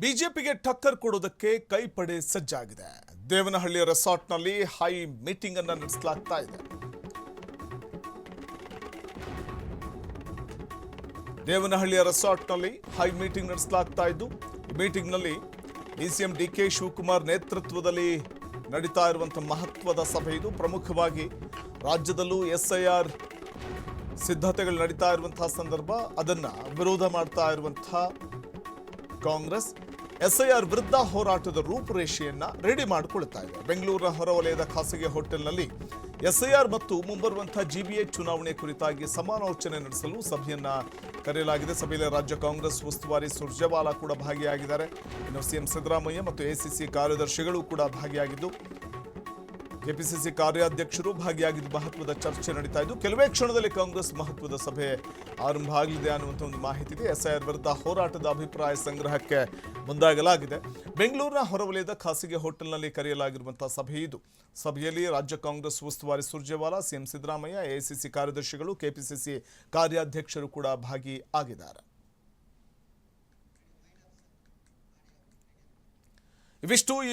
ಬಿಜೆಪಿಗೆ ಟಕ್ಕರ್ ಕೊಡೋದಕ್ಕೆ ಕೈಪಡೆ ಸಜ್ಜಾಗಿದೆ. ದೇವನಹಳ್ಳಿ ರೆಸಾರ್ಟ್ನಲ್ಲಿ ಹೈ ಮೀಟಿಂಗ್ ಅನ್ನು ನಡೆಸಲಾಗ್ತಾ ಇದೆ. ದೇವನಹಳ್ಳಿಯ ರೆಸಾರ್ಟ್ನಲ್ಲಿ ಹೈ ಮೀಟಿಂಗ್ ನಡೆಸಲಾಗ್ತಾ ಇದ್ದು, ಈ ಮೀಟಿಂಗ್ನಲ್ಲಿ ಡಿಸಿಎಂ ಡಿಕೆ ಶಿವಕುಮಾರ್ ನೇತೃತ್ವದಲ್ಲಿ ನಡೀತಾ ಇರುವಂತಹ ಮಹತ್ವದ ಸಭೆ ಇದು. ಪ್ರಮುಖವಾಗಿ ರಾಜ್ಯದಲ್ಲೂ ಎಸ್ಐಆರ್ ಸಿದ್ಧತೆಗಳು ನಡೀತಾ ಇರುವಂತಹ ಸಂದರ್ಭ, ಅದನ್ನ ವಿರೋಧ ಮಾಡ್ತಾ ಇರುವಂತಹ ಕಾಂಗ್ರೆಸ್ ಎಸ್ಐಆರ್ ವಿರುದ್ಧ ಹೋರಾಟದ ರೂಪುರೇಷೆಯನ್ನ ರೆಡಿ ಮಾಡಿಕೊಳ್ತಾ ಇದೆ. ಬೆಂಗಳೂರಿನ ಹೊರವಲಯದ ಖಾಸಗಿ ಹೋಟೆಲ್ನಲ್ಲಿ ಎಸ್ಐಆರ್ ಮತ್ತು ಮುಂಬರುವಂತಹ ಜಿಬಿಎ ಚುನಾವಣೆ ಕುರಿತಾಗಿ ಸಮಾಲೋಚನೆ ನಡೆಸಲು ಸಭೆಯನ್ನ ಕರೆಯಲಾಗಿದೆ. ಸಭೆಯಲ್ಲಿ ರಾಜ್ಯ ಕಾಂಗ್ರೆಸ್ ಉಸ್ತುವಾರಿ ಸುರ್ಜೇವಾಲಾ ಕೂಡ ಭಾಗಿಯಾಗಿದ್ದಾರೆ. ಇನ್ನು ಸಿಎಂ ಸಿದ್ದರಾಮಯ್ಯ ಮತ್ತು ಎಸಿಸಿ ಕಾರ್ಯದರ್ಶಿಗಳು ಕೂಡ ಭಾಗಿಯಾಗಿದ್ದು, ಕೆಪಿಸಿಸಿ ಕಾರ್ಯಾಧ್ಯಕ್ಷರು ಭಾಗಿಯಾಗಿದ್ದು ಮಹತ್ವದ ಚರ್ಚೆ ನಡೀತಾ ಇದ್ದು, ಕೆಲವೇ ಕ್ಷಣದಲ್ಲಿ ಕಾಂಗ್ರೆಸ್ ಮಹತ್ವದ ಸಭೆ ಆರಂಭ ಆಗಲಿದೆ ಅನ್ನುವಂಥ ಒಂದು ಮಾಹಿತಿ ಇದೆ. ಎಸ್ಐಆರ್ ವಿರುದ್ಧ ಹೋರಾಟದ ಅಭಿಪ್ರಾಯ ಸಂಗ್ರಹಕ್ಕೆ ಮುಂದಾಗಲಾಗಿದೆ. ಬೆಂಗಳೂರಿನ ಹೊರವಲಯದ ಖಾಸಗಿ ಹೋಟೆಲ್ನಲ್ಲಿ ಕರೆಯಲಾಗಿರುವಂತಹ ಸಭೆ ಇದು. ಸಭೆಯಲ್ಲಿ ರಾಜ್ಯ ಕಾಂಗ್ರೆಸ್ ಉಸ್ತುವಾರಿ ಸುರ್ಜೇವಾಲಾ, ಸಿಎಂ ಸಿದ್ದರಾಮಯ್ಯ, ಎಸಿಸಿ ಕಾರ್ಯದರ್ಶಿಗಳು, ಕೆಪಿಸಿಸಿ ಕಾರ್ಯಾಧ್ಯಕ್ಷರು ಕೂಡ ಭಾಗಿಯಾಗಿದ್ದಾರೆ. ಇವಿಷ್ಟು ಈ